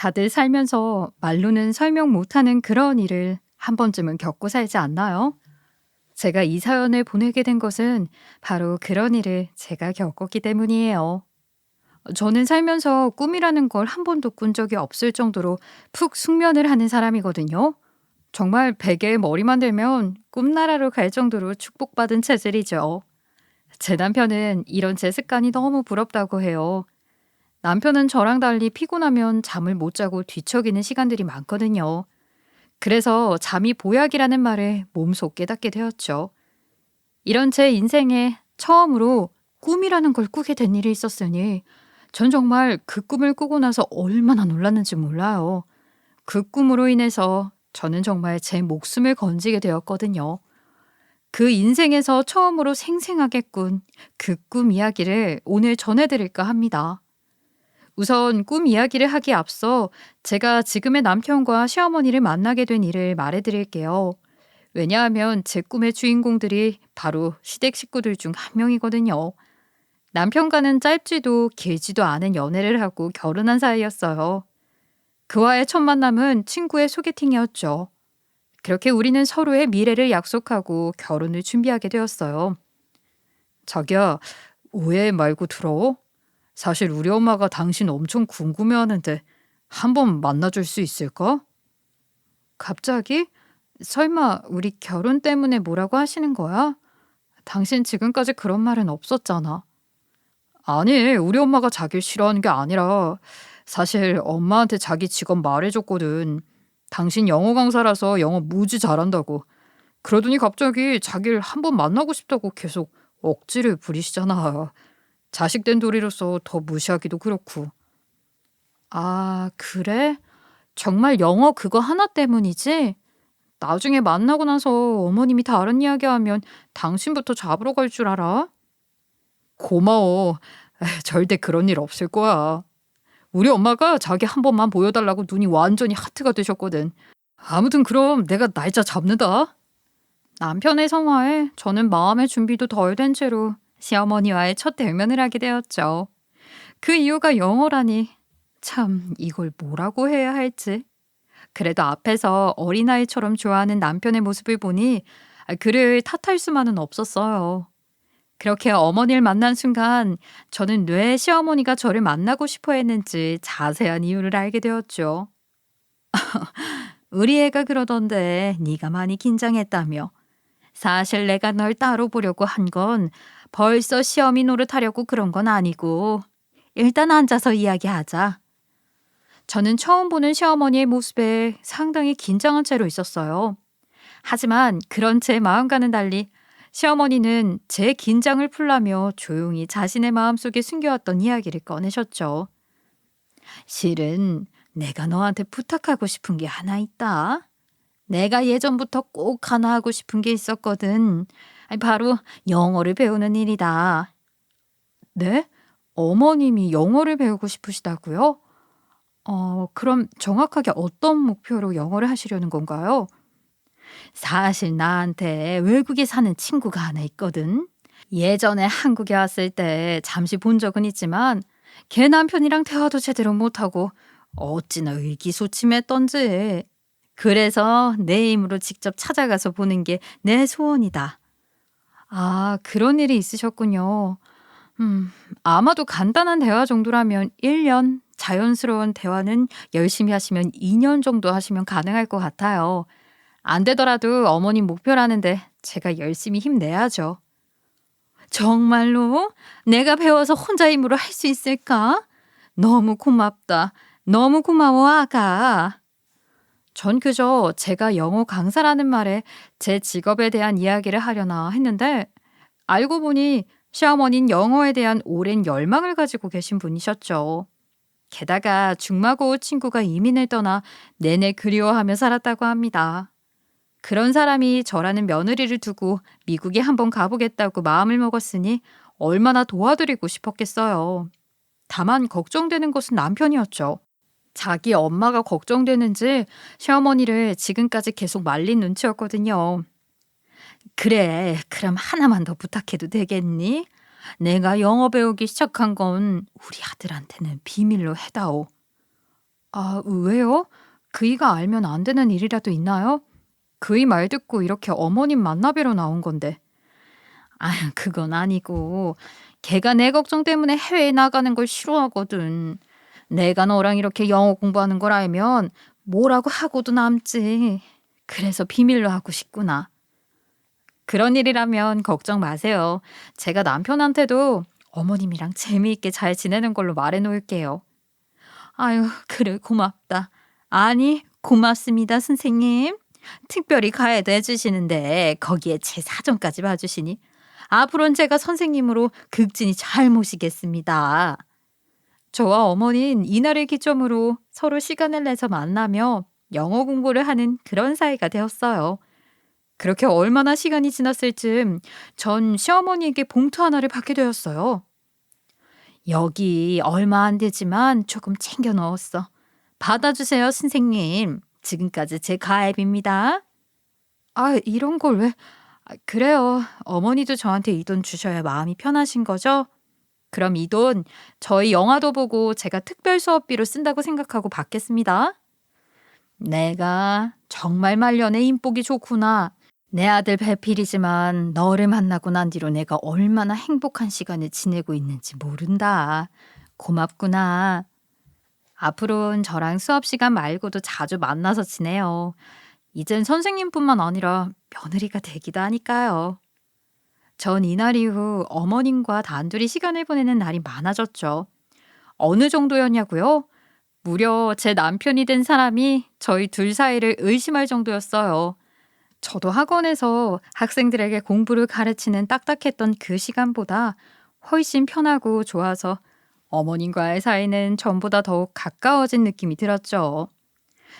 다들 살면서 말로는 설명 못하는 그런 일을 한 번쯤은 겪고 살지 않나요? 제가 이 사연을 보내게 된 것은 바로 그런 일을 제가 겪었기 때문이에요. 저는 살면서 꿈이라는 걸 한 번도 꾼 적이 없을 정도로 푹 숙면을 하는 사람이거든요. 정말 베개에 머리만 대면 꿈나라로 갈 정도로 축복받은 체질이죠. 제 남편은 이런 제 습관이 너무 부럽다고 해요. 남편은 저랑 달리 피곤하면 잠을 못 자고 뒤척이는 시간들이 많거든요. 그래서 잠이 보약이라는 말을 몸소 깨닫게 되었죠. 이런 제 인생에 처음으로 꿈이라는 걸 꾸게 된 일이 있었으니 전 정말 그 꿈을 꾸고 나서 얼마나 놀랐는지 몰라요. 그 꿈으로 인해서 저는 정말 제 목숨을 건지게 되었거든요. 그 인생에서 처음으로 생생하게 꾼 그 꿈 이야기를 오늘 전해드릴까 합니다. 우선 꿈 이야기를 하기에 앞서 제가 지금의 남편과 시어머니를 만나게 된 일을 말해드릴게요. 왜냐하면 제 꿈의 주인공들이 바로 시댁 식구들 중 한 명이거든요. 남편과는 짧지도 길지도 않은 연애를 하고 결혼한 사이였어요. 그와의 첫 만남은 친구의 소개팅이었죠. 그렇게 우리는 서로의 미래를 약속하고 결혼을 준비하게 되었어요. 자기야, 오해 말고 들어. 사실 우리 엄마가 당신 엄청 궁금해하는데 한번 만나줄 수 있을까? 갑자기? 설마 우리 결혼 때문에 뭐라고 하시는 거야? 당신 지금까지 그런 말은 없었잖아. 아니, 우리 엄마가 자기를 싫어하는 게 아니라 사실 엄마한테 자기 직업 말해줬거든. 당신 영어 강사라서 영어 무지 잘한다고. 그러더니 갑자기 자기를 한번 만나고 싶다고 계속 억지를 부리시잖아. 자식된 도리로서 더 무시하기도 그렇고. 아, 그래? 정말 영어 그거 하나 때문이지? 나중에 만나고 나서 어머님이 다른 이야기하면 당신부터 잡으러 갈 줄 알아? 고마워. 절대 그런 일 없을 거야. 우리 엄마가 자기 한 번만 보여달라고 눈이 완전히 하트가 되셨거든. 아무튼 그럼 내가 날짜 잡는다. 남편의 성화에 저는 마음의 준비도 덜 된 채로 시어머니와의 첫 대면을 하게 되었죠. 그 이유가 영어라니 참 이걸 뭐라고 해야 할지. 그래도 앞에서 어린아이처럼 좋아하는 남편의 모습을 보니 그를 탓할 수만은 없었어요. 그렇게 어머니를 만난 순간 저는 왜 시어머니가 저를 만나고 싶어 했는지 자세한 이유를 알게 되었죠. 우리 애가 그러던데 네가 많이 긴장했다며. 사실 내가 널 따로 보려고 한 건 벌써 시어미 노릇하려고 그런 건 아니고 일단 앉아서 이야기하자. 저는 처음 보는 시어머니의 모습에 상당히 긴장한 채로 있었어요. 하지만 그런 제 마음과는 달리 시어머니는 제 긴장을 풀라며 조용히 자신의 마음속에 숨겨왔던 이야기를 꺼내셨죠. 실은 내가 너한테 부탁하고 싶은 게 하나 있다. 내가 예전부터 꼭 하나 하고 싶은 게 있었거든. 아니, 바로 영어를 배우는 일이다. 네? 어머님이 영어를 배우고 싶으시다고요? 그럼 정확하게 어떤 목표로 영어를 하시려는 건가요? 사실 나한테 외국에 사는 친구가 하나 있거든. 예전에 한국에 왔을 때 잠시 본 적은 있지만 걔 남편이랑 대화도 제대로 못하고 어찌나 의기소침했던지. 그래서 내 힘으로 직접 찾아가서 보는 게 내 소원이다. 아, 그런 일이 있으셨군요. 음, 아마도 간단한 대화 정도라면 1년, 자연스러운 대화는 열심히 하시면 2년 정도 하시면 가능할 것 같아요. 안 되더라도 어머님 목표라는데 제가 열심히 힘내야죠. 정말로? 내가 배워서 혼자 힘으로 할 수 있을까? 너무 고맙다. 너무 고마워, 아가. 전 그저 제가 영어 강사라는 말에 제 직업에 대한 이야기를 하려나 했는데 알고 보니 시어머니는 영어에 대한 오랜 열망을 가지고 계신 분이셨죠. 게다가 중마고 친구가 이민을 떠나 내내 그리워하며 살았다고 합니다. 그런 사람이 저라는 며느리를 두고 미국에 한번 가보겠다고 마음을 먹었으니 얼마나 도와드리고 싶었겠어요. 다만 걱정되는 것은 남편이었죠. 자기 엄마가 걱정되는지 시어머니를 지금까지 계속 말린 눈치였거든요. 그래, 그럼 하나만 더 부탁해도 되겠니? 내가 영어 배우기 시작한 건 우리 아들한테는 비밀로 해다오. 아, 왜요? 그이가 알면 안 되는 일이라도 있나요? 그이 말 듣고 이렇게 어머님 만나뵈러 나온 건데. 아유, 그건 아니고. 걔가 내 걱정 때문에 해외에 나가는 걸 싫어하거든. 내가 너랑 이렇게 영어 공부하는 걸 알면 뭐라고 하고도 남지. 그래서 비밀로 하고 싶구나. 그런 일이라면 걱정 마세요. 제가 남편한테도 어머님이랑 재미있게 잘 지내는 걸로 말해 놓을게요. 아유, 그래, 고맙다. 아니, 고맙습니다, 선생님. 특별히 가이드 해주시는데 거기에 제 사정까지 봐주시니 앞으로는 제가 선생님으로 극진히 잘 모시겠습니다. 저와 어머니는 이날을 기점으로 서로 시간을 내서 만나며 영어 공부를 하는 그런 사이가 되었어요. 그렇게 얼마나 시간이 지났을 즈음 전 시어머니에게 봉투 하나를 받게 되었어요. 여기 얼마 안 되지만 조금 챙겨 넣었어. 받아주세요, 선생님. 지금까지 제 가입입니다. 아, 이런 걸 왜? 아, 그래요. 어머니도 저한테 이 돈 주셔야 마음이 편하신 거죠? 그럼 이 돈 저희 영화도 보고 제가 특별 수업비로 쓴다고 생각하고 받겠습니다. 내가 정말 말년에 인복이 좋구나. 내 아들 배필이지만 너를 만나고 난 뒤로 내가 얼마나 행복한 시간을 지내고 있는지 모른다. 고맙구나. 앞으로는 저랑 수업 시간 말고도 자주 만나서 지내요. 이젠 선생님뿐만 아니라 며느리가 되기도 하니까요. 전 이날 이후 어머님과 단둘이 시간을 보내는 날이 많아졌죠. 어느 정도였냐고요? 무려 제 남편이 된 사람이 저희 둘 사이를 의심할 정도였어요. 저도 학원에서 학생들에게 공부를 가르치는 딱딱했던 그 시간보다 훨씬 편하고 좋아서 어머님과의 사이는 전보다 더욱 가까워진 느낌이 들었죠.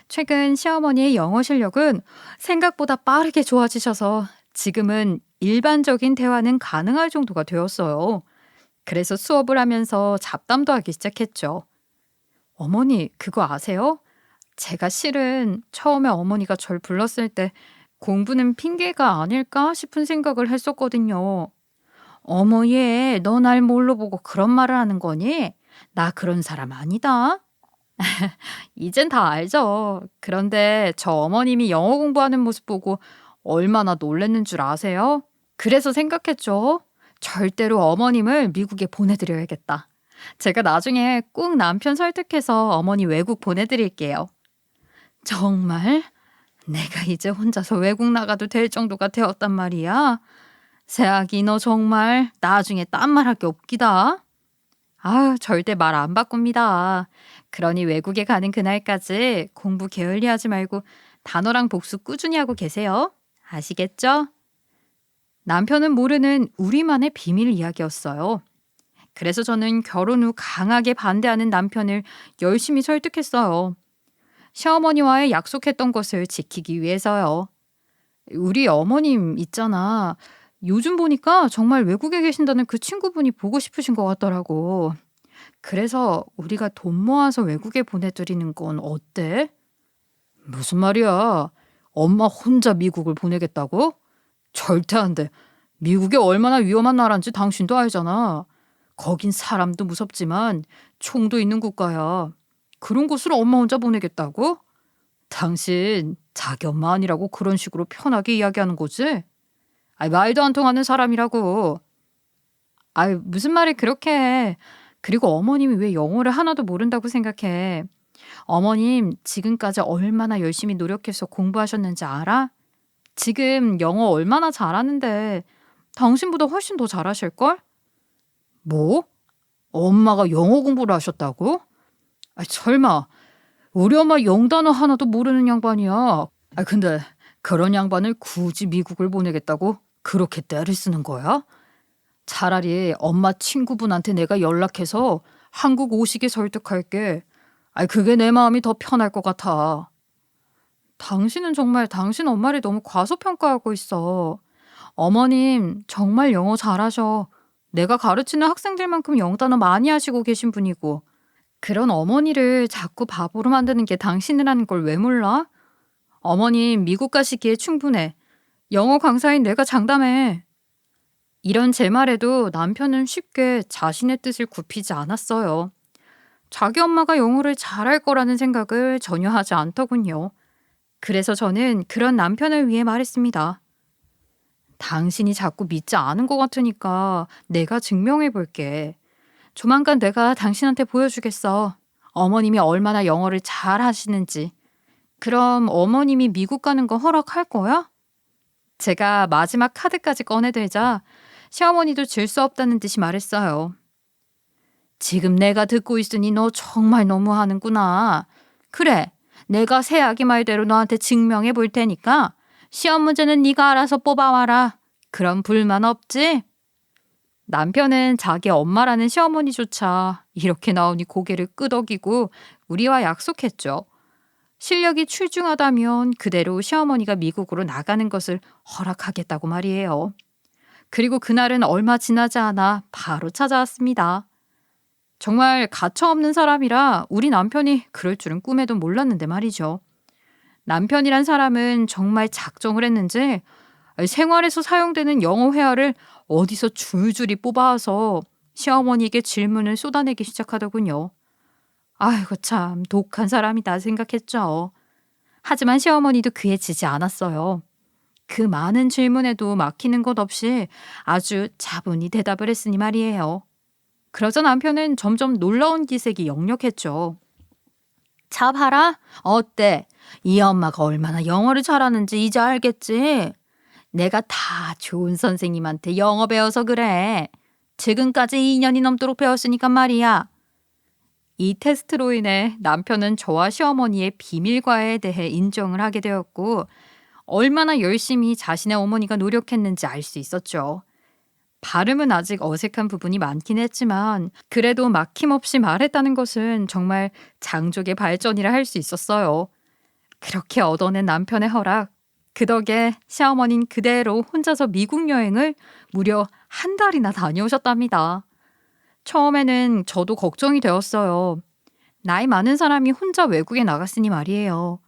최근 시어머니의 영어 실력은 생각보다 빠르게 좋아지셔서 지금은 일반적인 대화는 가능할 정도가 되었어요. 그래서 수업을 하면서 잡담도 하기 시작했죠. 어머니, 그거 아세요? 제가 실은 처음에 어머니가 절 불렀을 때 공부는 핑계가 아닐까 싶은 생각을 했었거든요. 어머, 얘, 너 날 뭘로 보고 그런 말을 하는 거니? 나 그런 사람 아니다. 이젠 다 알죠. 그런데 저 어머님이 영어 공부하는 모습 보고 얼마나 놀랬는 줄 아세요? 그래서 생각했죠. 절대로 어머님을 미국에 보내드려야겠다. 제가 나중에 꼭 남편 설득해서 어머니 외국 보내드릴게요. 정말? 내가 이제 혼자서 외국 나가도 될 정도가 되었단 말이야. 새아기 너 정말 나중에 딴 말 할 게 없기다. 아유, 절대 말 안 바꿉니다. 그러니 외국에 가는 그날까지 공부 게을리하지 말고 단어랑 복수 꾸준히 하고 계세요. 아시겠죠? 남편은 모르는 우리만의 비밀 이야기였어요. 그래서 저는 결혼 후 강하게 반대하는 남편을 열심히 설득했어요. 시어머니와의 약속했던 것을 지키기 위해서요. 우리 어머님 있잖아. 요즘 보니까 정말 외국에 계신다는 그 친구분이 보고 싶으신 것 같더라고. 그래서 우리가 돈 모아서 외국에 보내드리는 건 어때? 무슨 말이야? 엄마 혼자 미국을 보내겠다고? 절대 안 돼. 미국이 얼마나 위험한 나라인지 당신도 알잖아. 거긴 사람도 무섭지만 총도 있는 국가야. 그런 곳을 엄마 혼자 보내겠다고? 당신 자기 엄마 아니라고 그런 식으로 편하게 이야기하는 거지? 아이, 말도 안 통하는 사람이라고. 아이, 무슨 말을 그렇게 해. 그리고 어머님이 왜 영어를 하나도 모른다고 생각해? 어머님 지금까지 얼마나 열심히 노력해서 공부하셨는지 알아? 지금 영어 얼마나 잘하는데 당신보다 훨씬 더 잘하실걸? 뭐? 엄마가 영어 공부를 하셨다고? 아, 설마 우리 엄마 영단어 하나도 모르는 양반이야. 아, 근데 그런 양반을 굳이 미국을 보내겠다고 그렇게 떼를 쓰는 거야? 차라리 엄마 친구분한테 내가 연락해서 한국 오시게 설득할게. 아, 그게 내 마음이 더 편할 것 같아. 당신은 정말 당신 엄마를 너무 과소평가하고 있어. 어머님 정말 영어 잘하셔. 내가 가르치는 학생들만큼 영단어 많이 하시고 계신 분이고. 그런 어머니를 자꾸 바보로 만드는 게 당신이라는 걸 왜 몰라? 어머님 미국 가시기에 충분해. 영어 강사인 내가 장담해. 이런 제 말에도 남편은 쉽게 자신의 뜻을 굽히지 않았어요. 자기 엄마가 영어를 잘할 거라는 생각을 전혀 하지 않더군요. 그래서 저는 그런 남편을 위해 말했습니다. 당신이 자꾸 믿지 않은 것 같으니까 내가 증명해 볼게. 조만간 내가 당신한테 보여주겠어. 어머님이 얼마나 영어를 잘 하시는지. 그럼 어머님이 미국 가는 거 허락할 거야? 제가 마지막 카드까지 꺼내들자 시어머니도 질 수 없다는 듯이 말했어요. 지금 내가 듣고 있으니 너 정말 너무하는구나. 그래, 내가 새 아기 말대로 너한테 증명해 볼 테니까 시험 문제는 네가 알아서 뽑아와라. 그럼 불만 없지? 남편은 자기 엄마라는 시어머니조차 이렇게 나오니 고개를 끄덕이고 우리와 약속했죠. 실력이 출중하다면 그대로 시어머니가 미국으로 나가는 것을 허락하겠다고 말이에요. 그리고 그날은 얼마 지나지 않아 바로 찾아왔습니다. 정말 가차없는 사람이라 우리 남편이 그럴 줄은 꿈에도 몰랐는데 말이죠. 남편이란 사람은 정말 작정을 했는지 생활에서 사용되는 영어 회화를 어디서 줄줄이 뽑아와서 시어머니에게 질문을 쏟아내기 시작하더군요. 아이고 참 독한 사람이다 생각했죠. 하지만 시어머니도 그에 지지 않았어요. 그 많은 질문에도 막히는 것 없이 아주 차분히 대답을 했으니 말이에요. 그러자 남편은 점점 놀라운 기색이 역력했죠. 자 봐라. 어때? 이 엄마가 얼마나 영어를 잘하는지 이제 알겠지? 내가 다 좋은 선생님한테 영어 배워서 그래. 지금까지 2년이 넘도록 배웠으니까 말이야. 이 테스트로 인해 남편은 저와 시어머니의 비밀과에 대해 인정을 하게 되었고 얼마나 열심히 자신의 어머니가 노력했는지 알 수 있었죠. 발음은 아직 어색한 부분이 많긴 했지만 그래도 막힘없이 말했다는 것은 정말 장족의 발전이라 할 수 있었어요. 그렇게 얻어낸 남편의 허락, 그 덕에 시어머니는 그대로 혼자서 미국 여행을 무려 한 달이나 다녀오셨답니다. 처음에는 저도 걱정이 되었어요. 나이 많은 사람이 혼자 외국에 나갔으니 말이에요.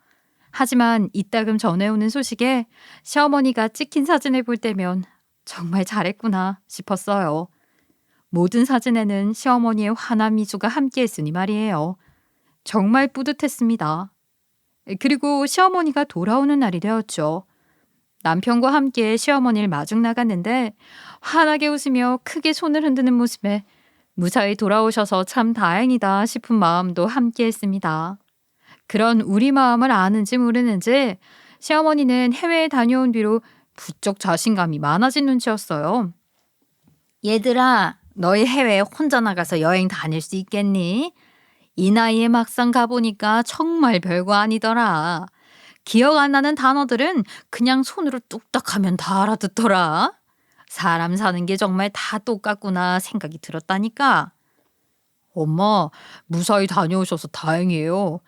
하지만 이따금 전해오는 소식에 시어머니가 찍힌 사진을 볼 때면 정말 잘했구나 싶었어요. 모든 사진에는 시어머니의 환한 미소가 함께했으니 말이에요. 정말 뿌듯했습니다. 그리고 시어머니가 돌아오는 날이 되었죠. 남편과 함께 시어머니를 마중 나갔는데 환하게 웃으며 크게 손을 흔드는 모습에 무사히 돌아오셔서 참 다행이다 싶은 마음도 함께했습니다. 그런 우리 마음을 아는지 모르는지 시어머니는 해외에 다녀온 뒤로 부쩍 자신감이 많아진 눈치였어요. 얘들아, 너희 해외에 혼자 나가서 여행 다닐 수 있겠니? 이 나이에 막상 가보니까 정말 별거 아니더라. 기억 안 나는 단어들은 그냥 손으로 뚝딱 하면 다 알아듣더라. 사람 사는 게 정말 다 똑같구나 생각이 들었다니까. 엄마, 무사히 다녀오셔서 다행이에요.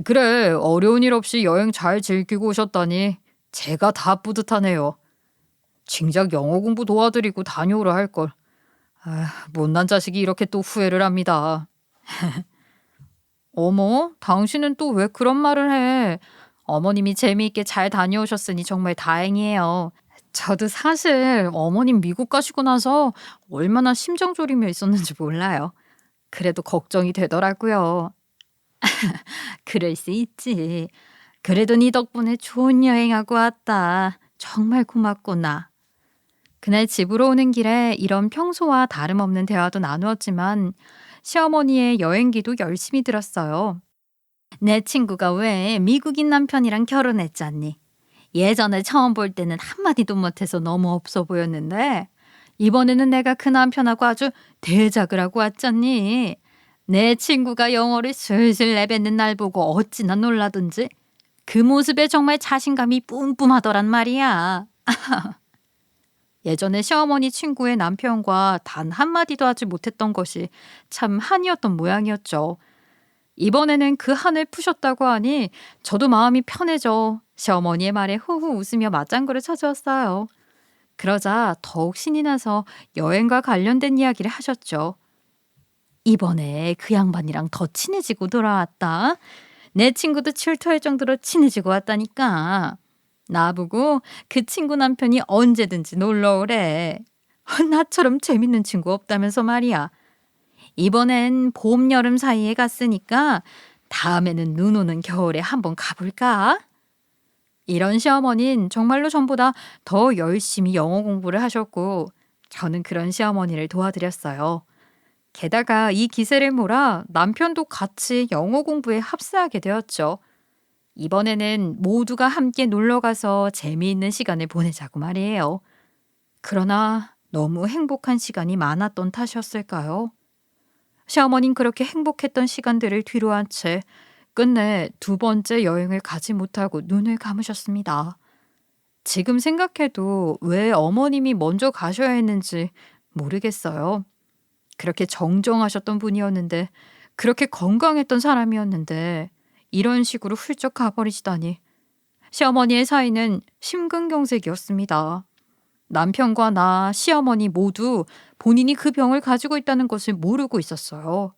그래, 어려운 일 없이 여행 잘 즐기고 오셨다니 제가 다 뿌듯하네요. 진작 영어 공부 도와드리고 다녀오라 할걸. 못난 자식이 이렇게 또 후회를 합니다. 어머, 당신은 또 왜 그런 말을 해? 어머님이 재미있게 잘 다녀오셨으니 정말 다행이에요. 저도 사실 어머님 미국 가시고 나서 얼마나 심정 졸이며 있었는지 몰라요. 그래도 걱정이 되더라고요. 그럴 수 있지. 그래도 네 덕분에 좋은 여행하고 왔다. 정말 고맙구나. 그날 집으로 오는 길에 이런 평소와 다름없는 대화도 나누었지만 시어머니의 여행기도 열심히 들었어요. 내 친구가 왜 미국인 남편이랑 결혼했잖니? 예전에 처음 볼 때는 한마디도 못해서 너무 없어 보였는데 이번에는 내가 그 남편하고 아주 대작을 하고 왔잖니? 내 친구가 영어를 슬슬 내뱉는 날 보고 어찌나 놀라든지 그 모습에 정말 자신감이 뿜뿜하더란 말이야. 예전에 시어머니 친구의 남편과 단 한마디도 하지 못했던 것이 참 한이었던 모양이었죠. 이번에는 그 한을 푸셨다고 하니 저도 마음이 편해져 시어머니의 말에 후후 웃으며 맞장구를 쳐주었어요. 그러자 더욱 신이 나서 여행과 관련된 이야기를 하셨죠. 이번에 그 양반이랑 더 친해지고 돌아왔다. 내 친구도 출토할 정도로 친해지고 왔다니까. 나보고 그 친구 남편이 언제든지 놀러 오래. 나처럼 재밌는 친구 없다면서 말이야. 이번엔 봄, 여름 사이에 갔으니까 다음에는 눈 오는 겨울에 한번 가볼까? 이런 시어머니는 정말로 전보다 더 열심히 영어 공부를 하셨고, 저는 그런 시어머니를 도와드렸어요. 게다가 이 기세를 몰아 남편도 같이 영어 공부에 합세하게 되었죠. 이번에는 모두가 함께 놀러 가서 재미있는 시간을 보내자고 말이에요. 그러나 너무 행복한 시간이 많았던 탓이었을까요? 시어머닌 그렇게 행복했던 시간들을 뒤로한 채 끝내 두 번째 여행을 가지 못하고 눈을 감으셨습니다. 지금 생각해도 왜 어머님이 먼저 가셔야 했는지 모르겠어요. 그렇게 정정하셨던 분이었는데, 그렇게 건강했던 사람이었는데 이런 식으로 훌쩍 가버리시다니. 시어머니의 사이는 심근경색이었습니다. 남편과 나, 시어머니 모두 본인이 그 병을 가지고 있다는 것을 모르고 있었어요.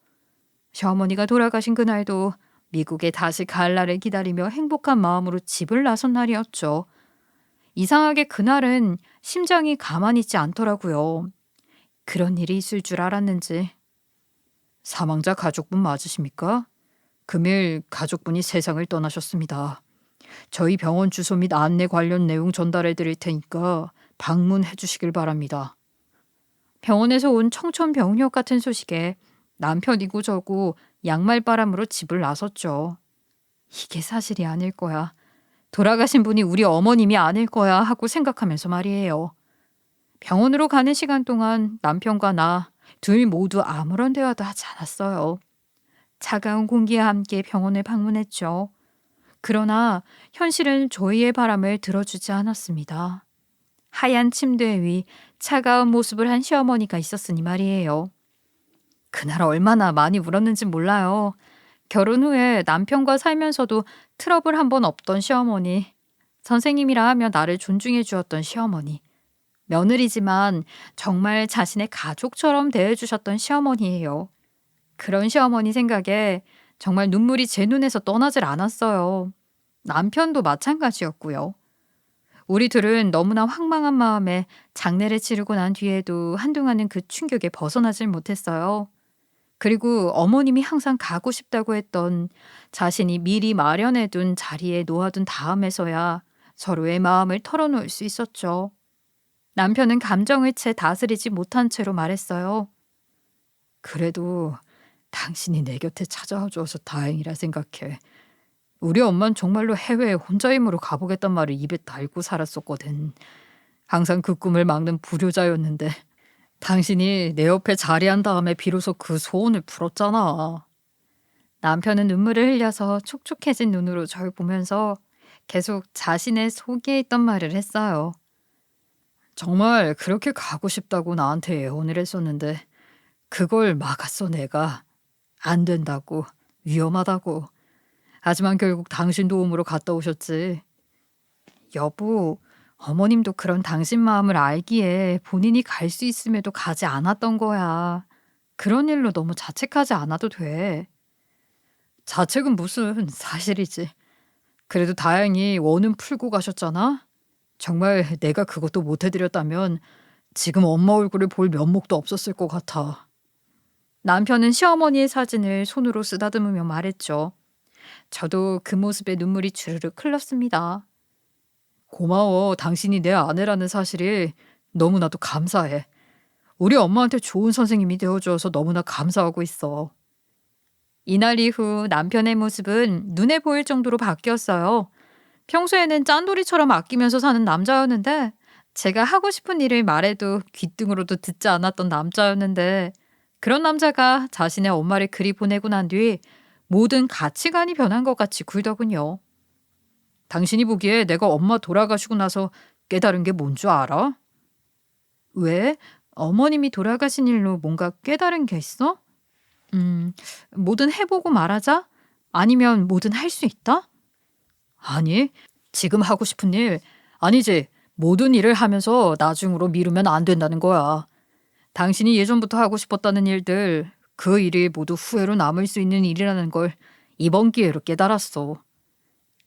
시어머니가 돌아가신 그날도 미국에 다시 갈 날을 기다리며 행복한 마음으로 집을 나선 날이었죠. 이상하게 그날은 심장이 가만히 있지 않더라고요. 그런 일이 있을 줄 알았는지. 사망자 가족분 맞으십니까? 금일 가족분이 세상을 떠나셨습니다. 저희 병원 주소 및 안내 관련 내용 전달해 드릴 테니까 방문해 주시길 바랍니다. 병원에서 온 청천벽력 같은 소식에 남편이고 저고 양말바람으로 집을 나섰죠. 이게 사실이 아닐 거야. 돌아가신 분이 우리 어머님이 아닐 거야 하고 생각하면서 말이에요. 병원으로 가는 시간 동안 남편과 나 둘 모두 아무런 대화도 하지 않았어요. 차가운 공기와 함께 병원을 방문했죠. 그러나 현실은 저희의 바람을 들어주지 않았습니다. 하얀 침대 위 차가운 모습을 한 시어머니가 있었으니 말이에요. 그날 얼마나 많이 울었는지 몰라요. 결혼 후에 남편과 살면서도 트러블 한 번 없던 시어머니, 선생님이라 하며 나를 존중해 주었던 시어머니, 며느리지만 정말 자신의 가족처럼 대해주셨던 시어머니예요. 그런 시어머니 생각에 정말 눈물이 제 눈에서 떠나질 않았어요. 남편도 마찬가지였고요. 우리 둘은 너무나 황망한 마음에 장례를 치르고 난 뒤에도 한동안은 그 충격에 벗어나질 못했어요. 그리고 어머님이 항상 가고 싶다고 했던 자신이 미리 마련해둔 자리에 놓아둔 다음에서야 서로의 마음을 털어놓을 수 있었죠. 남편은 감정을 채 다스리지 못한 채로 말했어요. 그래도 당신이 내 곁에 찾아와 줘서 다행이라 생각해. 우리 엄만 정말로 해외에 혼자 힘으로 가보겠단 말을 입에 달고 살았었거든. 항상 그 꿈을 막는 불효자였는데 당신이 내 옆에 자리한 다음에 비로소 그 소원을 풀었잖아. 남편은 눈물을 흘려서 촉촉해진 눈으로 절 보면서 계속 자신의 속에 있던 말을 했어요. 정말 그렇게 가고 싶다고 나한테 애원을 했었는데 그걸 막았어 내가. 안 된다고. 위험하다고. 하지만 결국 당신 도움으로 갔다 오셨지. 여보, 어머님도 그런 당신 마음을 알기에 본인이 갈 수 있음에도 가지 않았던 거야. 그런 일로 너무 자책하지 않아도 돼. 자책은 무슨, 사실이지. 그래도 다행히 원은 풀고 가셨잖아. 정말 내가 그것도 못 해드렸다면 지금 엄마 얼굴을 볼 면목도 없었을 것 같아. 남편은 시어머니의 사진을 손으로 쓰다듬으며 말했죠. 저도 그 모습에 눈물이 주르륵 흘렀습니다. 고마워. 당신이 내 아내라는 사실이 너무나도 감사해. 우리 엄마한테 좋은 선생님이 되어주어서 너무나 감사하고 있어. 이날 이후 남편의 모습은 눈에 보일 정도로 바뀌었어요. 평소에는 짠돌이처럼 아끼면서 사는 남자였는데, 제가 하고 싶은 일을 말해도 귓등으로도 듣지 않았던 남자였는데, 그런 남자가 자신의 엄마를 그리 보내고 난 뒤 모든 가치관이 변한 것 같이 굴더군요. 당신이 보기에 내가 엄마 돌아가시고 나서 깨달은 게 뭔 줄 알아? 왜? 어머님이 돌아가신 일로 뭔가 깨달은 게 있어? 뭐든 해보고 말하자? 아니면 뭐든 할 수 있다? 아니, 지금 하고 싶은 일, 아니지, 모든 일을 하면서 나중으로 미루면 안 된다는 거야. 당신이 예전부터 하고 싶었다는 일들, 그 일이 모두 후회로 남을 수 있는 일이라는 걸 이번 기회로 깨달았어.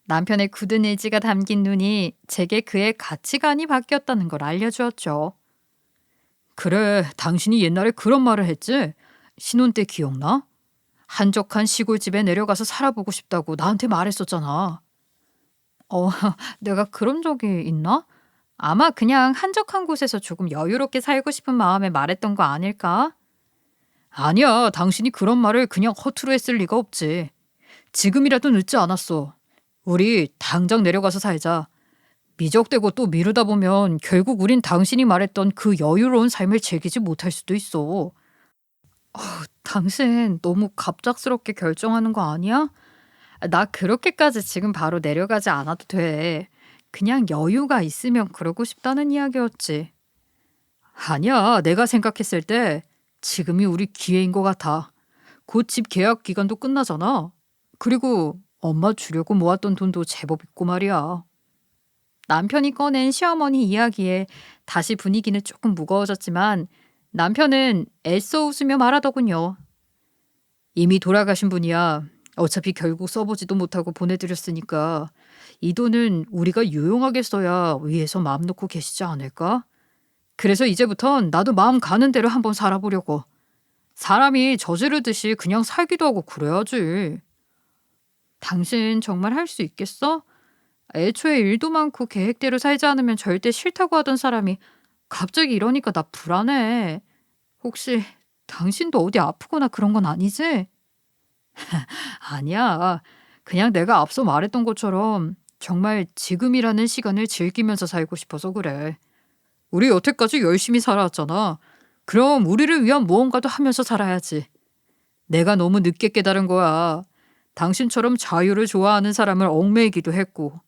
남편의 굳은 의지가 담긴 눈이 제게 그의 가치관이 바뀌었다는 걸 알려주었죠. 그래, 당신이 옛날에 그런 말을 했지? 신혼 때 기억나? 한적한 시골집에 내려가서 살아보고 싶다고 나한테 말했었잖아. 어, 내가 그런 적이 있나? 아마 그냥 한적한 곳에서 조금 여유롭게 살고 싶은 마음에 말했던 거 아닐까? 아니야, 당신이 그런 말을 그냥 허투루 했을 리가 없지. 지금이라도 늦지 않았어. 우리 당장 내려가서 살자. 미적대고 또 미루다 보면 결국 우린 당신이 말했던 그 여유로운 삶을 즐기지 못할 수도 있어. 당신 너무 갑작스럽게 결정하는 거 아니야? 나 그렇게까지 지금 바로 내려가지 않아도 돼. 그냥 여유가 있으면 그러고 싶다는 이야기였지. 아니야, 내가 생각했을 때 지금이 우리 기회인 것 같아. 곧 집 계약 기간도 끝나잖아. 그리고 엄마 주려고 모았던 돈도 제법 있고 말이야. 남편이 꺼낸 시어머니 이야기에 다시 분위기는 조금 무거워졌지만 남편은 애써 웃으며 말하더군요. 이미 돌아가신 분이야. 어차피 결국 써보지도 못하고 보내드렸으니까 이 돈은 우리가 유용하게 써야 위에서 마음 놓고 계시지 않을까? 그래서 이제부턴 나도 마음 가는 대로 한번 살아보려고. 사람이 저지르듯이 그냥 살기도 하고 그래야지. 당신 정말 할 수 있겠어? 애초에 일도 많고 계획대로 살지 않으면 절대 싫다고 하던 사람이 갑자기 이러니까 나 불안해. 혹시 당신도 어디 아프거나 그런 건 아니지? 아니야. 그냥 내가 앞서 말했던 것처럼 정말 지금이라는 시간을 즐기면서 살고 싶어서 그래. 우리 여태까지 열심히 살아왔잖아. 그럼 우리를 위한 무언가도 하면서 살아야지. 내가 너무 늦게 깨달은 거야. 당신처럼 자유를 좋아하는 사람을 얽매이기도 했고.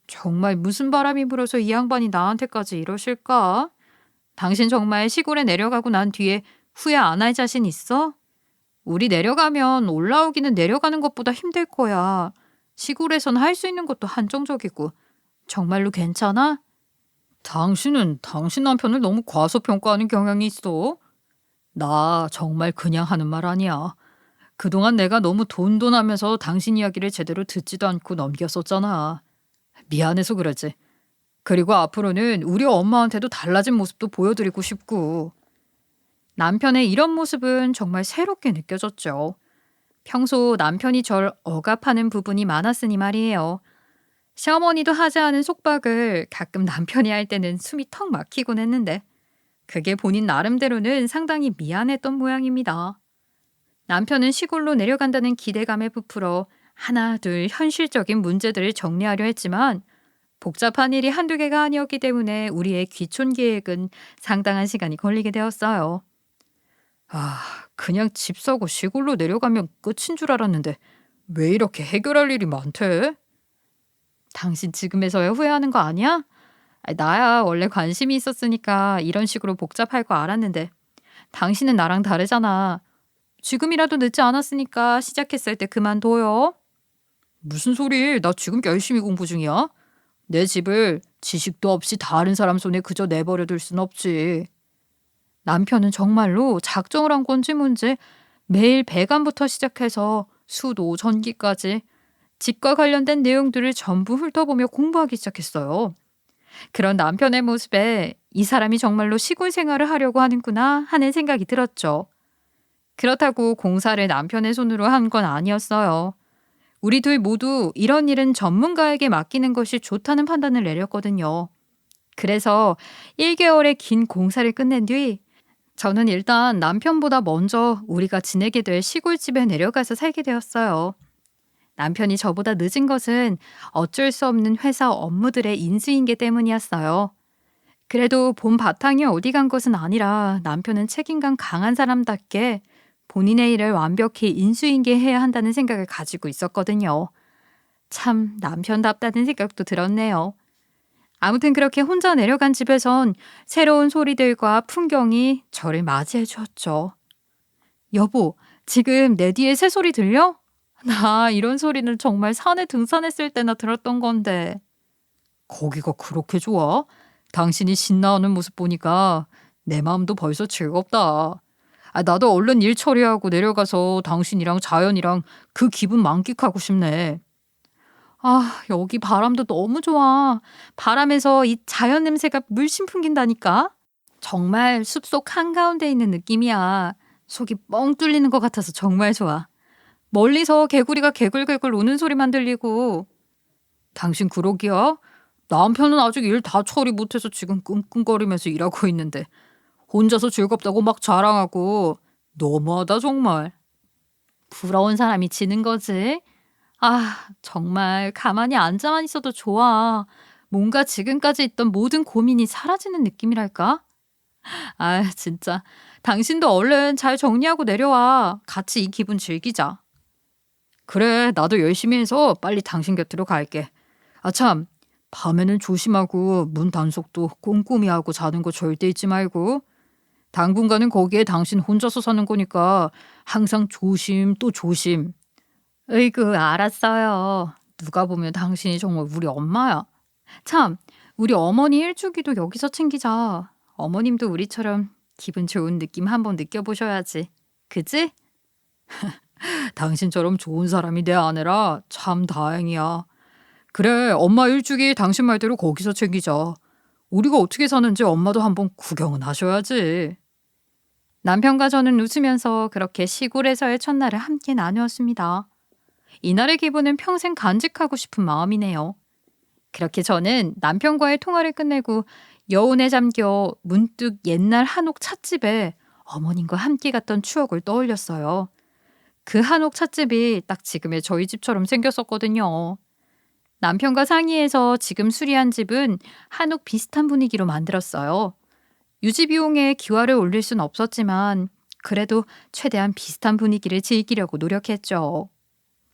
정말 무슨 바람이 불어서 이 양반이 나한테까지 이러실까? 당신 정말 시골에 내려가고 난 뒤에 후회 안 할 자신 있어? 우리 내려가면 올라오기는 내려가는 것보다 힘들 거야. 시골에선 할 수 있는 것도 한정적이고. 정말로 괜찮아? 당신은 당신 남편을 너무 과소평가하는 경향이 있어. 나 정말 그냥 하는 말 아니야. 그동안 내가 너무 돈돈하면서 당신 이야기를 제대로 듣지도 않고 넘겼었잖아. 미안해서 그러지. 그리고 앞으로는 우리 엄마한테도 달라진 모습도 보여드리고 싶고. 남편의 이런 모습은 정말 새롭게 느껴졌죠. 평소 남편이 절 억압하는 부분이 많았으니 말이에요. 시어머니도 하지 않은 속박을 가끔 남편이 할 때는 숨이 턱 막히곤 했는데 그게 본인 나름대로는 상당히 미안했던 모양입니다. 남편은 시골로 내려간다는 기대감에 부풀어 하나 둘 현실적인 문제들을 정리하려 했지만 복잡한 일이 한두 개가 아니었기 때문에 우리의 귀촌 계획은 상당한 시간이 걸리게 되었어요. 그냥 집 사고 시골로 내려가면 끝인 줄 알았는데 왜 이렇게 해결할 일이 많대? 당신 지금에서야 후회하는 거 아니야? 나야 원래 관심이 있었으니까 이런 식으로 복잡할 거 알았는데 당신은 나랑 다르잖아. 지금이라도 늦지 않았으니까 시작했을 때 그만둬요. 무슨 소리? 나 지금 열심히 공부 중이야. 내 집을 지식도 없이 다른 사람 손에 그저 내버려 둘 순 없지. 남편은 정말로 작정을 한 건지 뭔지 매일 배관부터 시작해서 수도, 전기까지 집과 관련된 내용들을 전부 훑어보며 공부하기 시작했어요. 그런 남편의 모습에 이 사람이 정말로 시골 생활을 하려고 하는구나 하는 생각이 들었죠. 그렇다고 공사를 남편의 손으로 한 건 아니었어요. 우리 둘 모두 이런 일은 전문가에게 맡기는 것이 좋다는 판단을 내렸거든요. 그래서 1개월의 긴 공사를 끝낸 뒤 저는 일단 남편보다 먼저 우리가 지내게 될 시골집에 내려가서 살게 되었어요. 남편이 저보다 늦은 것은 어쩔 수 없는 회사 업무들의 인수인계 때문이었어요. 그래도 본 바탕이 어디 간 것은 아니라 남편은 책임감 강한 사람답게 본인의 일을 완벽히 인수인계해야 한다는 생각을 가지고 있었거든요. 참 남편답다는 생각도 들었네요. 아무튼 그렇게 혼자 내려간 집에선 새로운 소리들과 풍경이 저를 맞이해 주었죠. 여보, 지금 내 뒤에 새소리 들려? 나 이런 소리는 정말 산에 등산했을 때나 들었던 건데. 거기가 그렇게 좋아? 당신이 신나하는 모습 보니까 내 마음도 벌써 즐겁다. 나도 얼른 일 처리하고 내려가서 당신이랑 자연이랑 그 기분 만끽하고 싶네. 여기 바람도 너무 좋아. 바람에서 이 자연 냄새가 물씬 풍긴다니까. 정말 숲속 한가운데 있는 느낌이야. 속이 뻥 뚫리는 것 같아서 정말 좋아. 멀리서 개구리가 개굴개굴 우는 소리만 들리고. 당신 그러기야? 남편은 아직 일 다 처리 못해서 지금 끙끙거리면서 일하고 있는데 혼자서 즐겁다고 막 자랑하고. 너무하다 정말. 부러운 사람이 지는 거지. 아, 정말 가만히 앉아만 있어도 좋아. 뭔가 지금까지 있던 모든 고민이 사라지는 느낌이랄까? 아, 진짜. 당신도 얼른 잘 정리하고 내려와. 같이 이 기분 즐기자. 그래, 나도 열심히 해서 빨리 당신 곁으로 갈게. 아, 참. 밤에는 조심하고 문 단속도 꼼꼼히 하고 자는 거 절대 잊지 말고. 당분간은 거기에 당신 혼자서 사는 거니까 항상 조심 또 조심. 으이구, 알았어요. 누가 보면 당신이 정말 우리 엄마야. 참, 우리 어머니 일주기도 여기서 챙기자. 어머님도 우리처럼 기분 좋은 느낌 한번 느껴보셔야지. 그지? 당신처럼 좋은 사람이 내 아내라 참 다행이야. 그래, 엄마 일주기 당신 말대로 거기서 챙기자. 우리가 어떻게 사는지 엄마도 한번 구경은 하셔야지. 남편과 저는 웃으면서 그렇게 시골에서의 첫날을 함께 나누었습니다. 이날의 기분은 평생 간직하고 싶은 마음이네요. 그렇게 저는 남편과의 통화를 끝내고 여운에 잠겨 문득 옛날 한옥 찻집에 어머님과 함께 갔던 추억을 떠올렸어요. 그 한옥 찻집이 딱 지금의 저희 집처럼 생겼었거든요. 남편과 상의해서 지금 수리한 집은 한옥 비슷한 분위기로 만들었어요. 유지 비용에 기와를 올릴 순 없었지만 그래도 최대한 비슷한 분위기를 즐기려고 노력했죠.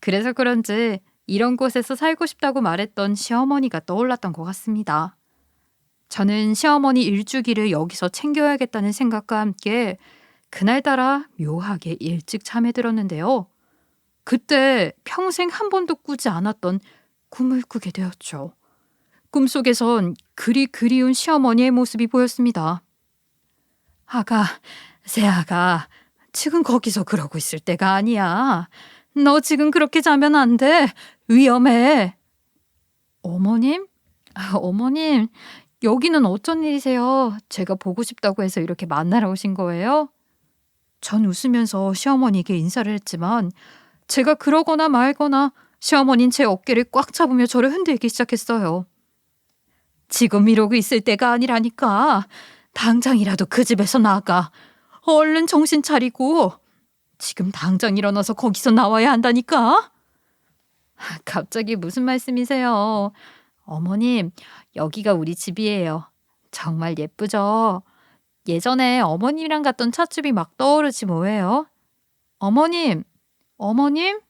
그래서 그런지 이런 곳에서 살고 싶다고 말했던 시어머니가 떠올랐던 것 같습니다. 저는 시어머니 일주기를 여기서 챙겨야겠다는 생각과 함께 그날따라 묘하게 일찍 잠에 들었는데요. 그때 평생 한 번도 꾸지 않았던 꿈을 꾸게 되었죠. 꿈속에선 그리 그리운 시어머니의 모습이 보였습니다. 아가, 새아가, 지금 거기서 그러고 있을 때가 아니야. 너 지금 그렇게 자면 안 돼. 위험해. 어머님? 어머님, 여기는 어쩐 일이세요? 제가 보고 싶다고 해서 이렇게 만나러 오신 거예요? 전 웃으면서 시어머니에게 인사를 했지만 제가 그러거나 말거나 시어머니는 제 어깨를 꽉 잡으며 저를 흔들기 시작했어요. 지금 이러고 있을 때가 아니라니까. 당장이라도 그 집에서 나가. 얼른 정신 차리고. 지금 당장 일어나서 거기서 나와야 한다니까. 갑자기 무슨 말씀이세요? 어머님, 여기가 우리 집이에요. 정말 예쁘죠? 예전에 어머님이랑 갔던 찻집이 막 떠오르지 뭐예요? 어머님, 어머님?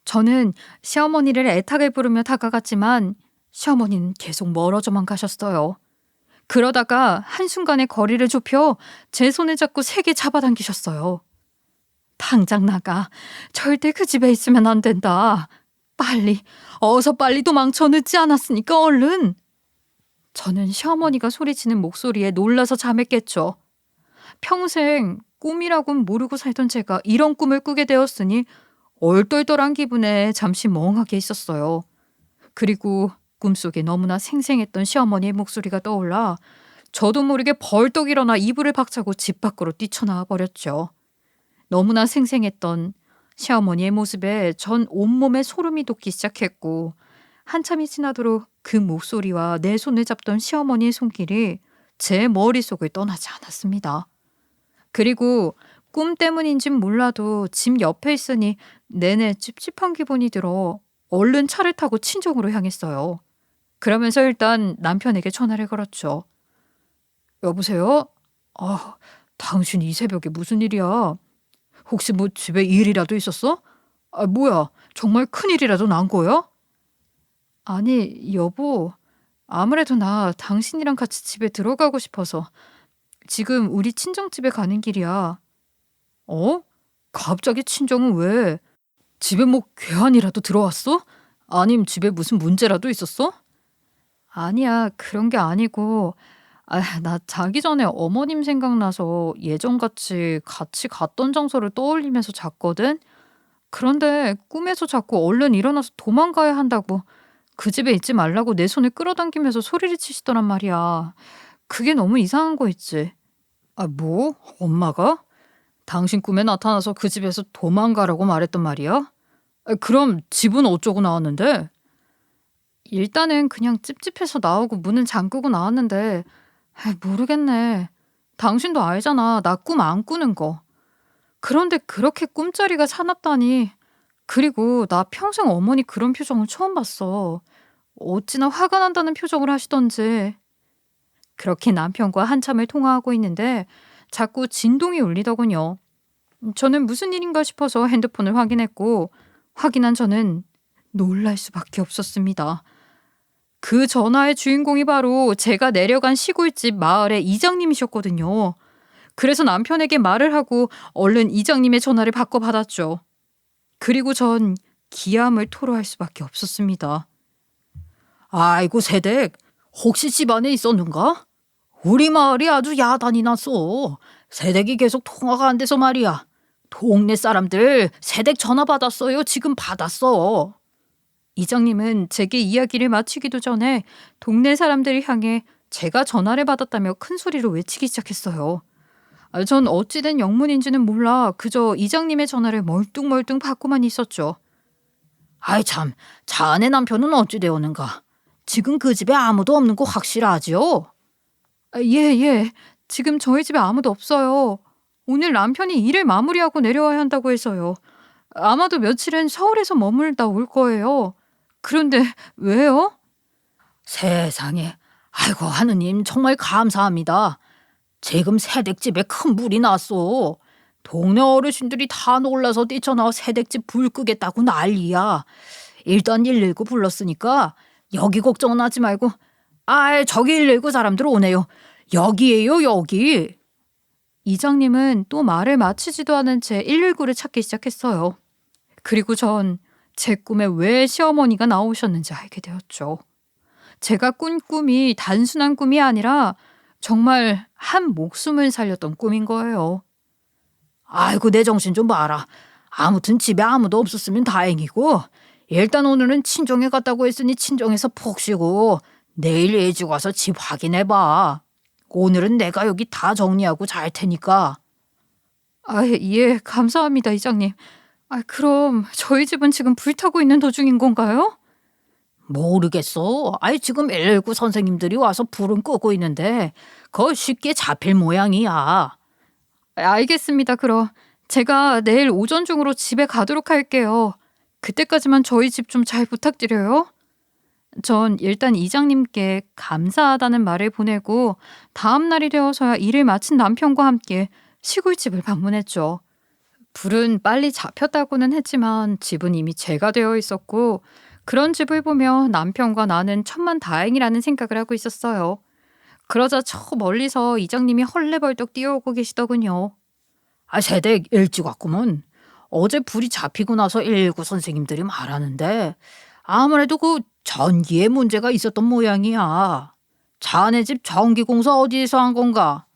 저는 시어머니를 애타게 부르며 다가갔지만 시어머니는 계속 멀어져만 가셨어요. 그러다가 한순간에 거리를 좁혀 제 손을 잡고 세게 잡아당기셨어요. 당장 나가. 절대 그 집에 있으면 안 된다. 빨리, 어서 빨리 도망쳐. 늦지 않았으니까 얼른. 저는 시어머니가 소리치는 목소리에 놀라서 잠에 깼죠. 평생 꿈이라곤 모르고 살던 제가 이런 꿈을 꾸게 되었으니 얼떨떨한 기분에 잠시 멍하게 있었어요. 그리고 꿈속에 너무나 생생했던 시어머니의 목소리가 떠올라 저도 모르게 벌떡 일어나 이불을 박차고 집 밖으로 뛰쳐나와 버렸죠. 너무나 생생했던 시어머니의 모습에 전 온몸에 소름이 돋기 시작했고 한참이 지나도록 그 목소리와 내 손을 잡던 시어머니의 손길이 제 머릿속을 떠나지 않았습니다. 그리고 꿈 때문인진 몰라도 집 옆에 있으니 내내 찝찝한 기분이 들어 얼른 차를 타고 친정으로 향했어요. 그러면서 일단 남편에게 전화를 걸었죠. 여보세요? 아, 당신 이 새벽에 무슨 일이야? 혹시 뭐 집에 일이라도 있었어? 아, 뭐야? 정말 큰일이라도 난 거야? 아니, 여보. 아무래도 나 당신이랑 같이 집에 들어가고 싶어서 지금 우리 친정집에 가는 길이야. 어? 갑자기 친정은 왜? 집에 뭐 괴한이라도 들어왔어? 아님 집에 무슨 문제라도 있었어? 아니야, 그런 게 아니고 나 자기 전에 어머님 생각나서 예전같이 같이 갔던 장소를 떠올리면서 잤거든? 그런데 꿈에서 자꾸 얼른 일어나서 도망가야 한다고 그 집에 있지 말라고 내 손을 끌어당기면서 소리를 치시더란 말이야. 그게 너무 이상한 거 있지. 아, 뭐? 엄마가? 당신 꿈에 나타나서 그 집에서 도망가라고 말했단 말이야? 그럼 집은 어쩌고 나왔는데? 일단은 그냥 찝찝해서 나오고 문은 잠그고 나왔는데 모르겠네. 당신도 알잖아. 나 꿈 안 꾸는 거. 그런데 그렇게 꿈자리가 사납다니. 그리고 나 평생 어머니 그런 표정을 처음 봤어. 어찌나 화가 난다는 표정을 하시던지. 그렇게 남편과 한참을 통화하고 있는데 자꾸 진동이 울리더군요. 저는 무슨 일인가 싶어서 핸드폰을 확인했고 확인한 저는 놀랄 수밖에 없었습니다. 그 전화의 주인공이 바로 제가 내려간 시골집 마을의 이장님이셨거든요. 그래서 남편에게 말을 하고 얼른 이장님의 전화를 바꿔 받았죠. 그리고 전 기함을 토로할 수밖에 없었습니다. 아이고 세댁, 혹시 집안에 있었는가? 우리 마을이 아주 야단이 났어. 세댁이 계속 통화가 안 돼서 말이야. 동네 사람들 세댁 전화 받았어요. 지금 받았어. 이장님은 제게 이야기를 마치기도 전에 동네 사람들을 향해 제가 전화를 받았다며 큰 소리로 외치기 시작했어요. 전 어찌된 영문인지는 몰라 그저 이장님의 전화를 멀뚱멀뚱 받고만 있었죠. 아이 참, 자네 남편은 어찌 되었는가? 지금 그 집에 아무도 없는 거 확실하지요? 예. 지금 저희 집에 아무도 없어요. 오늘 남편이 일을 마무리하고 내려와야 한다고 해서요. 아마도 며칠은 서울에서 머물다 올 거예요. 그런데 왜요? 세상에, 아이고 하느님 정말 감사합니다. 지금 새댁집에 큰 불이 났어. 동네 어르신들이 다 놀라서 뛰쳐나와 새댁집 불 끄겠다고 난리야. 일단 119 불렀으니까 여기 걱정은 하지 말고 저기 119 사람들 오네요. 여기에요 여기. 이장님은 또 말을 마치지도 않은 채 119를 찾기 시작했어요. 그리고 전 제 꿈에 왜 시어머니가 나오셨는지 알게 되었죠. 제가 꾼 꿈이 단순한 꿈이 아니라 정말 한 목숨을 살렸던 꿈인 거예요. 아이고 내 정신 좀 봐라. 아무튼 집에 아무도 없었으면 다행이고 일단 오늘은 친정에 갔다고 했으니 친정에서 푹 쉬고 내일 일찍 와서 집 확인해봐. 오늘은 내가 여기 다 정리하고 잘 테니까. 예, 감사합니다, 이장님. 그럼 저희 집은 지금 불타고 있는 도중인 건가요? 모르겠어. 지금 119 선생님들이 와서 불은 끄고 있는데 그거 쉽게 잡힐 모양이야. 알겠습니다. 그럼 제가 내일 오전 중으로 집에 가도록 할게요. 그때까지만 저희 집 좀 잘 부탁드려요. 전 일단 이장님께 감사하다는 말을 보내고 다음 날이 되어서야 일을 마친 남편과 함께 시골집을 방문했죠. 불은 빨리 잡혔다고는 했지만 집은 이미 재가 되어 있었고 그런 집을 보며 남편과 나는 천만다행이라는 생각을 하고 있었어요. 그러자 저 멀리서 이장님이 헐레벌떡 뛰어오고 계시더군요. 새댁 일찍 왔구먼. 어제 불이 잡히고 나서 119 선생님들이 말하는데 아무래도 그 전기에 문제가 있었던 모양이야. 자네 집 전기 공사 어디에서 한 건가?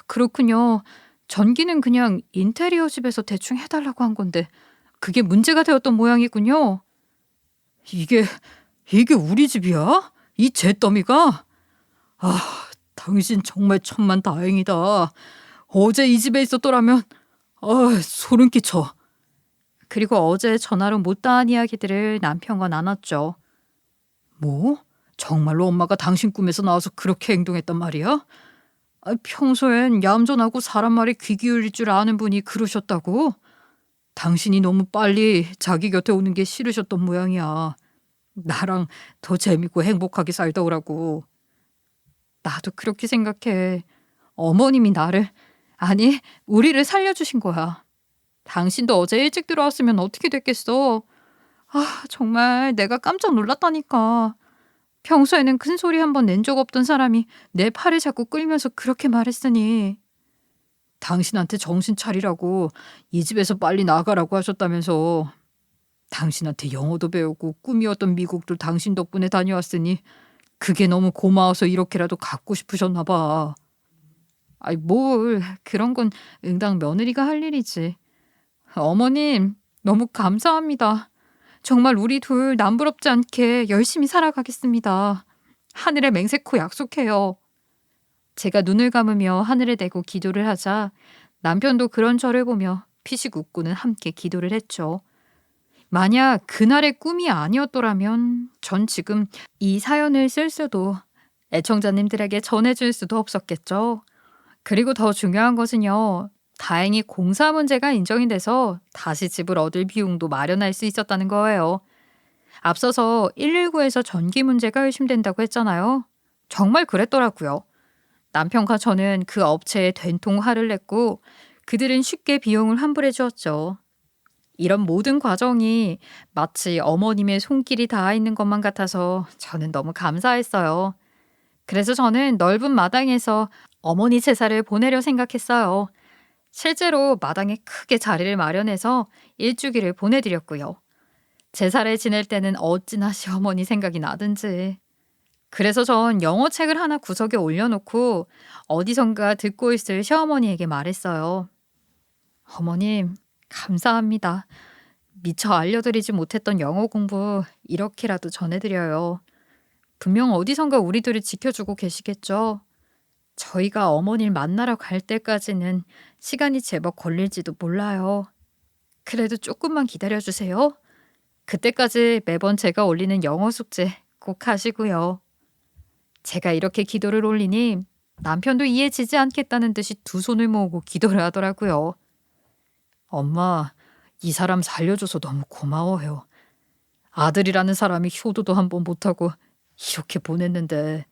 그렇군요. 전기는 그냥 인테리어 집에서 대충 해달라고 한 건데 그게 문제가 되었던 모양이군요. 이게 우리 집이야? 이 잿더미가? 당신 정말 천만다행이다. 어제 이 집에 있었더라면 소름 끼쳐. 그리고 어제 전화로 못다한 이야기들을 남편과 나눴죠. 뭐? 정말로 엄마가 당신 꿈에서 나와서 그렇게 행동했단 말이야? 평소엔 얌전하고 사람 말에 귀 기울일 줄 아는 분이 그러셨다고? 당신이 너무 빨리 자기 곁에 오는 게 싫으셨던 모양이야. 나랑 더 재밌고 행복하게 살다 오라고. 나도 그렇게 생각해. 어머님이 우리를 살려주신 거야. 당신도 어제 일찍 들어왔으면 어떻게 됐겠어. 정말 내가 깜짝 놀랐다니까. 평소에는 큰 소리 한 번 낸 적 없던 사람이 내 팔을 자꾸 끌면서 그렇게 말했으니. 당신한테 정신 차리라고 이 집에서 빨리 나가라고 하셨다면서. 당신한테 영어도 배우고 꿈이었던 미국도 당신 덕분에 다녀왔으니 그게 너무 고마워서 이렇게라도 갖고 싶으셨나 봐. 뭘 그런 건 응당 며느리가 할 일이지. 어머님 너무 감사합니다. 정말 우리 둘 남부럽지 않게 열심히 살아가겠습니다. 하늘에 맹세코 약속해요. 제가 눈을 감으며 하늘에 대고 기도를 하자 남편도 그런 저를 보며 피식 웃고는 함께 기도를 했죠. 만약 그날의 꿈이 아니었더라면 전 지금 이 사연을 쓸 수도 애청자님들에게 전해줄 수도 없었겠죠. 그리고 더 중요한 것은요. 다행히 공사 문제가 인정이 돼서 다시 집을 얻을 비용도 마련할 수 있었다는 거예요. 앞서서 119에서 전기 문제가 의심된다고 했잖아요. 정말 그랬더라고요. 남편과 저는 그 업체에 된통 화를 냈고 그들은 쉽게 비용을 환불해 주었죠. 이런 모든 과정이 마치 어머님의 손길이 닿아 있는 것만 같아서 저는 너무 감사했어요. 그래서 저는 넓은 마당에서 어머니 제사를 보내려 생각했어요. 실제로 마당에 크게 자리를 마련해서 일주기를 보내드렸고요. 제사를 지낼 때는 어찌나 시어머니 생각이 나든지. 그래서 전 영어책을 하나 구석에 올려놓고 어디선가 듣고 있을 시어머니에게 말했어요. 어머님, 감사합니다. 미처 알려드리지 못했던 영어 공부 이렇게라도 전해드려요. 분명 어디선가 우리들을 지켜주고 계시겠죠. 저희가 어머니를 만나러 갈 때까지는 시간이 제법 걸릴지도 몰라요. 그래도 조금만 기다려주세요. 그때까지 매번 제가 올리는 영어 숙제 꼭 하시고요. 제가 이렇게 기도를 올리니 남편도 이해지지 않겠다는 듯이 두 손을 모으고 기도를 하더라고요. 엄마, 이 사람 살려줘서 너무 고마워요. 아들이라는 사람이 효도도 한 번 못하고 이렇게 보냈는데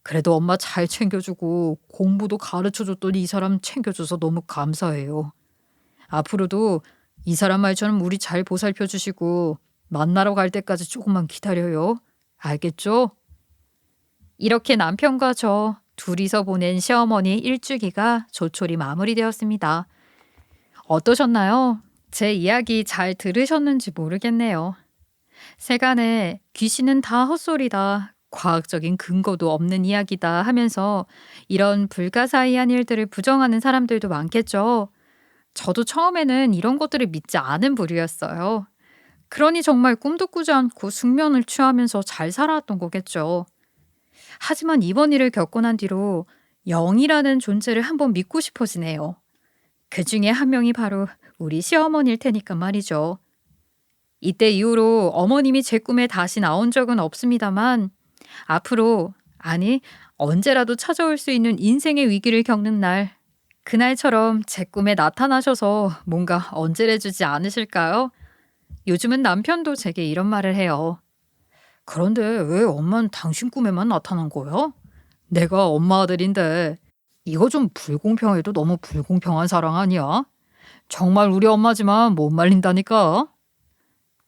그래도 엄마 잘 챙겨주고 공부도 가르쳐줬더니 이 사람 챙겨줘서 너무 감사해요. 앞으로도 이 사람 말처럼 우리 잘 보살펴 주시고 만나러 갈 때까지 조금만 기다려요. 알겠죠? 이렇게 남편과 저 둘이서 보낸 시어머니 일주기가 조촐히 마무리되었습니다. 어떠셨나요? 제 이야기 잘 들으셨는지 모르겠네요. 세간에 귀신은 다 헛소리다, 과학적인 근거도 없는 이야기다 하면서 이런 불가사의한 일들을 부정하는 사람들도 많겠죠. 저도 처음에는 이런 것들을 믿지 않은 부류였어요. 그러니 정말 꿈도 꾸지 않고 숙면을 취하면서 잘 살아왔던 거겠죠. 하지만 이번 일을 겪고 난 뒤로 영이라는 존재를 한번 믿고 싶어지네요. 그 중에 한 명이 바로 우리 시어머니일 테니까 말이죠. 이때 이후로 어머님이 제 꿈에 다시 나온 적은 없습니다만 앞으로, 아니 언제라도 찾아올 수 있는 인생의 위기를 겪는 날, 그날처럼 제 꿈에 나타나셔서 뭔가 언질해주지 않으실까요? 요즘은 남편도 제게 이런 말을 해요. 그런데 왜 엄마는 당신 꿈에만 나타난 거야? 내가 엄마 아들인데 이거 좀 불공평해도 너무 불공평한 사랑 아니야? 정말 우리 엄마지만 못 말린다니까.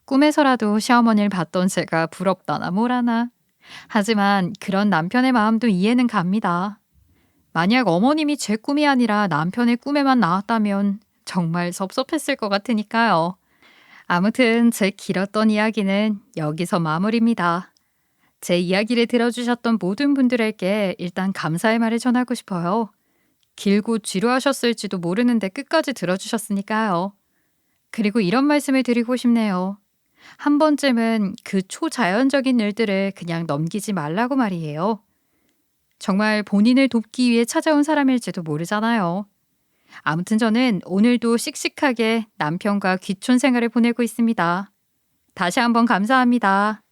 꿈에서라도 시어머니를 봤던 제가 부럽다나 뭐라나. 하지만 그런 남편의 마음도 이해는 갑니다. 만약 어머님이 제 꿈이 아니라 남편의 꿈에만 나왔다면 정말 섭섭했을 것 같으니까요. 아무튼 제 길었던 이야기는 여기서 마무리입니다. 제 이야기를 들어주셨던 모든 분들에게 일단 감사의 말을 전하고 싶어요. 길고 지루하셨을지도 모르는데 끝까지 들어주셨으니까요. 그리고 이런 말씀을 드리고 싶네요. 한 번쯤은 그 초자연적인 일들을 그냥 넘기지 말라고 말이에요. 정말 본인을 돕기 위해 찾아온 사람일지도 모르잖아요. 아무튼 저는 오늘도 씩씩하게 남편과 귀촌 생활을 보내고 있습니다. 다시 한번 감사합니다.